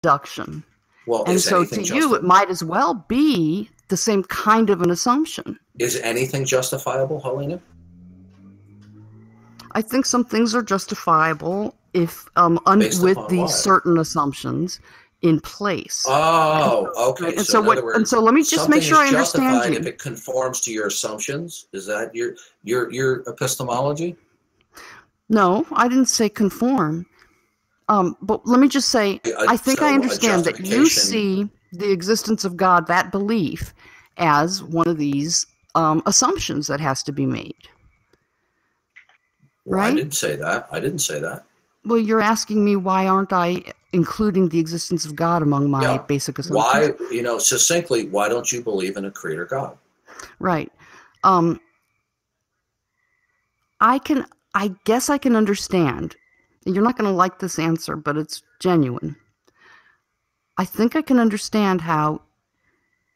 deduction. Well, and so to you, it might as well be the same kind of an assumption. Is anything justifiable, Helena? I think some things are justifiable if with these certain assumptions in place. Oh, okay. And so let me just make sure I understand you. If it conforms to your assumptions, is that your epistemology? No, I didn't say conform. But let me just say, I think I understand that you see the existence of God, that belief, as one of these assumptions that has to be made. Well, right? I didn't say that. Well, you're asking me why aren't I including the existence of God among my basic assumptions? Why, succinctly, why don't you believe in a creator God? Right. I guess I can understand. You're not going to like this answer, but it's genuine. I think I can understand how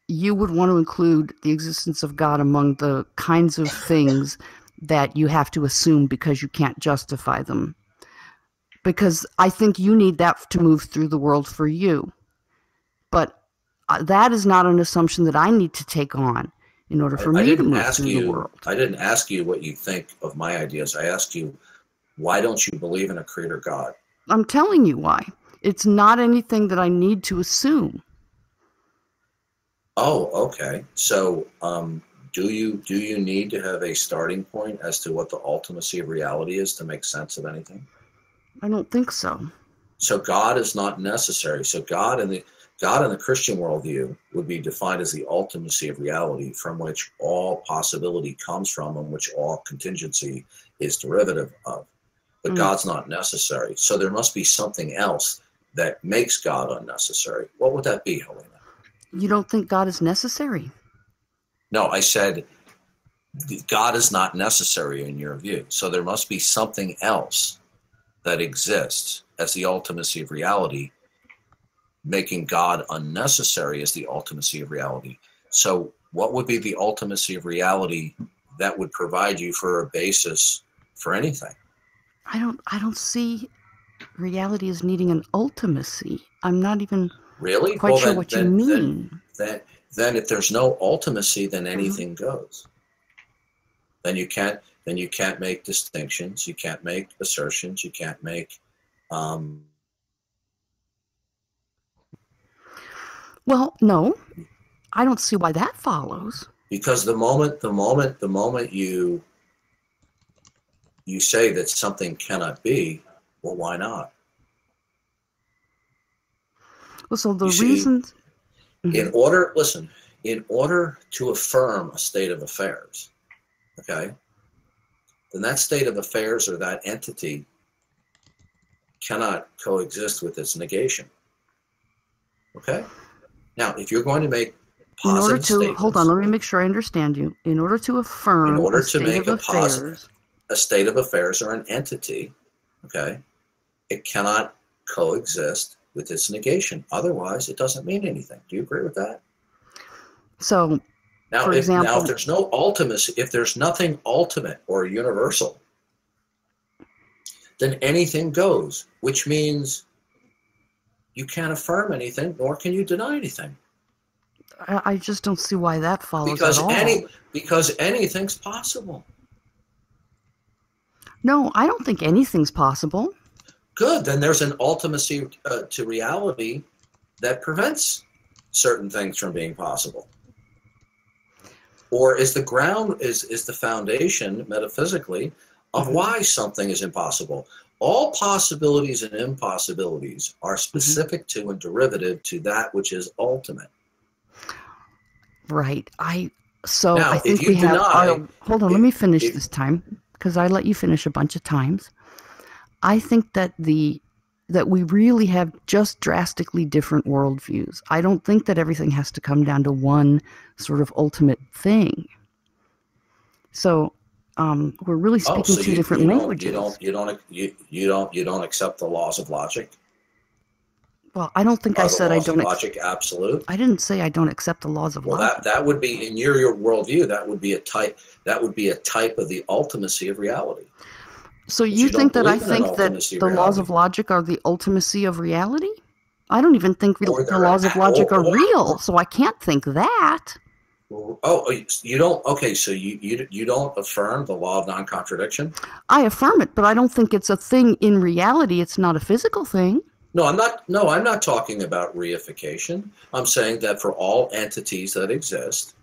you would want to include the existence of God among the kinds of things that you have to assume because you can't justify them. Because I think you need that to move through the world for you. But that is not an assumption that I need to take on in order for me to move through the world. I didn't ask you what you think of my ideas. I asked you, why don't you believe in a creator God? I'm telling you why. It's not anything that I need to assume. Oh, okay. So, do you need to have a starting point as to what the ultimacy of reality is to make sense of anything? I don't think so. So God is not necessary. So God in the Christian worldview would be defined as the ultimacy of reality, from which all possibility comes from, and which all contingency is derivative of. But God's not necessary. So there must be something else that makes God unnecessary. What would that be, Helena? You don't think God is necessary? No, I said God is not necessary in your view. So there must be something else that exists as the ultimacy of reality, making God unnecessary as the ultimacy of reality. So what would be the ultimacy of reality that would provide you for a basis for anything? I don't see reality as needing an ultimacy. I'm not even quite sure what you mean. Then if there's no ultimacy, then anything goes. Then you can't make distinctions, you can't make assertions, you can't make Well, no. I don't see why that follows. Because the moment you say that something cannot be, well, why not? Well, so the reasons... In order to affirm a state of affairs, okay, then that state of affairs or that entity cannot coexist with its negation. Okay? Now, if you're going to make positive statements... Hold on, let me make sure I understand you. In order to affirm a state of affairs or an entity, okay, it cannot coexist with its negation. Otherwise, it doesn't mean anything. Do you agree with that? So, for example, if there's no ultimacy, if there's nothing ultimate or universal, then anything goes, which means you can't affirm anything, nor can you deny anything. I just don't see why that follows at all. Because anything's possible. No, I don't think anything's possible. Good. Then there's an ultimacy to reality that prevents certain things from being possible. Or is the foundation metaphysically of why something is impossible. All possibilities and impossibilities are specific to and derivative to that which is ultimate. Right. I think we have... hold on, let me finish this time, because I let you finish a bunch of times. I think that we really have just drastically different worldviews. I don't think that everything has to come down to one sort of ultimate thing. So we're really speaking two different languages. You don't accept the laws of logic? Well, I don't think I said I don't. Logic absolute. I didn't say I don't accept the laws of logic. Well, that would be in your worldview. That would be a type. That would be a type of the ultimacy of reality. So you think that I think that the laws of logic are the ultimacy of reality? I don't even think or the they're laws of logic are real, so I can't think that. you don't. Okay, so you don't affirm the law of non-contradiction? I affirm it, but I don't think it's a thing in reality. It's not a physical thing. No, I'm not. No, I'm not talking about reification. I'm saying that for all entities that exist,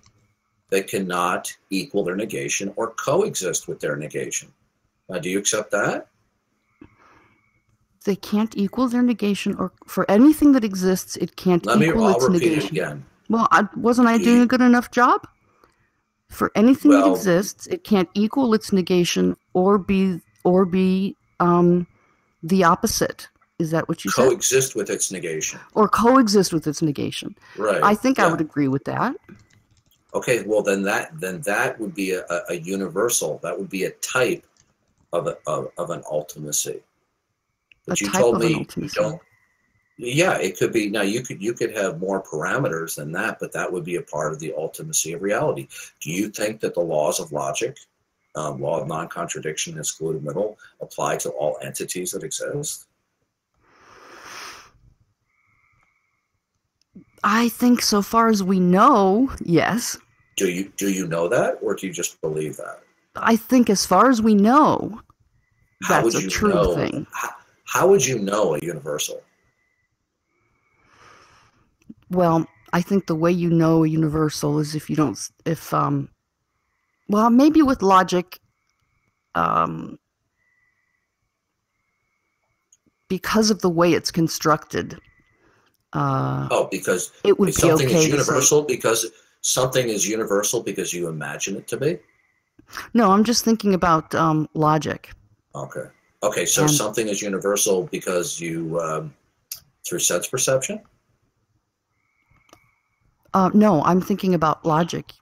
they cannot equal their negation or coexist with their negation. Now, do you accept that? They can't equal their negation, or for anything that exists, it can't equal I'll its repeat it negation. again. Well, wasn't I Do doing you, a good enough job? For anything that well, exists, it can't equal its negation or be the opposite. Is that what you said? coexist with its negation. Or coexist with its negation. I Right. think I Yeah. would agree with that. Okay. Well, then that would be a universal. That would be a type of an ultimacy. A But you type told of an me you ultimacy. don't. Yeah, it could be. Now you could have more parameters than that, but that would be a part of the ultimacy of reality. Do you think that the laws of logic, law of non-contradiction, excluded middle, apply to all entities that exist? I think so far as we know, yes. Do you know that, or do you just believe that? I think as far as we know, How that's would a you true know? thing. How would you know a universal? Well, I think the way you know a universal is if you don't, if, well, maybe with logic, um, because of the way it's constructed, Because it would be something is okay to say, universal because something is universal because you imagine it to be. no, I'm just thinking about logic. Okay. Okay. So And something is universal because you through sense perception. no, I'm thinking about logic.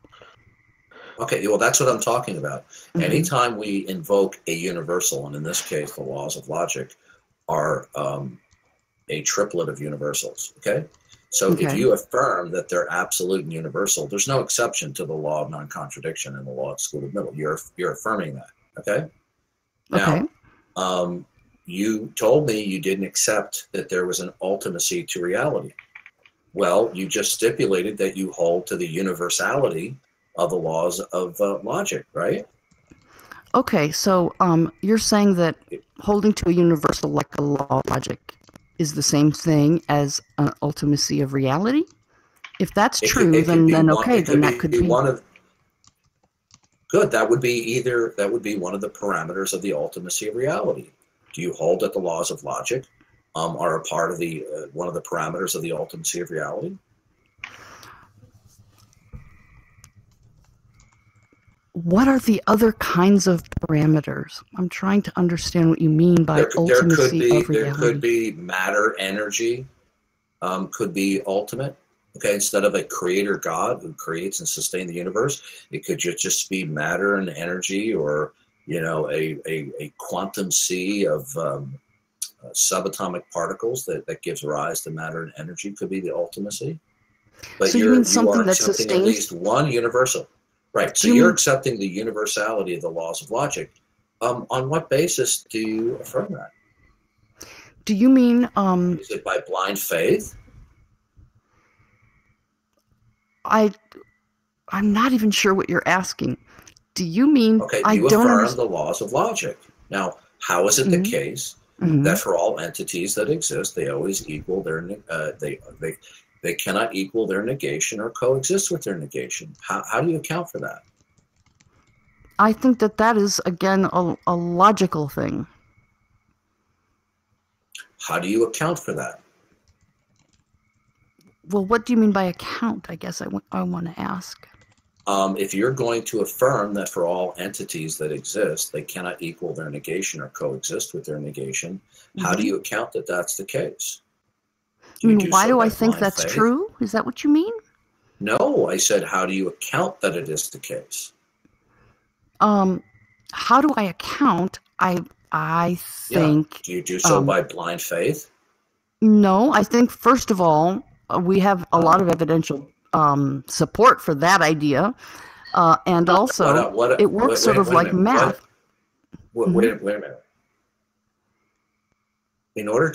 Okay, well, that's what I'm talking about. Hmm. Anytime we invoke a universal, and in this case, the laws of logic are a triplet of universals. Okay, so if Okay. you affirm that they're absolute and universal, there's no exception to the law of non-contradiction and the law of excluded middle. You're affirming that. Okay. Okay. Now, you told me you didn't accept that there was an ultimacy to reality. Well, you just stipulated that you hold to the universality of the laws of logic, right? Okay. So you're saying that holding to a universal like a law of logic is the same thing as an ultimacy of reality? If that's true, It could be then one. okay, It then could that could be be. one of good. That would be one of the parameters of the ultimacy of reality. Do you hold that the laws of logic are a part of the one of the parameters of the ultimacy of reality? What are the other kinds of parameters? I'm trying to understand what you mean by ultimacy of There could reality. be matter, energy, could be ultimate. Okay, instead of a creator God who creates and sustains the universe, it could just be matter and energy, or a quantum sea of subatomic particles that gives rise to matter and energy could be the ultimacy. But So you mean you are something that accepting at sustains? least one universal, right? So Do you you're mean? accepting the universality of the laws of logic. On what basis do you affirm that? Do you mean? Is it by blind faith? I I'm not even sure what you're asking. Do you mean Okay, I you don't affirm understand? the laws of logic. Now, how is it the Mm-hmm. case Mm-hmm. that for all entities that exist, they always equal their they cannot equal their negation or coexist with their negation? How do you account for that? I think that is again a logical thing. How do you account for that? Well, what do you mean by account? I guess I want to ask. If you're going to affirm that for all entities that exist, they cannot equal their negation or coexist with their negation, how do Mm-hmm. you account that that's the case? I Do you mean, do why so do I by think blind that's faith? true? Is that what you mean? No, I said, how do you account that it is the case? Um, how do I account? I Yeah. think Do you do so um, by blind faith? no. I think first of all, we have a lot of evidential support for that idea, and also it works sort Wait of a like minute. math. Hmm. Wait a minute. In order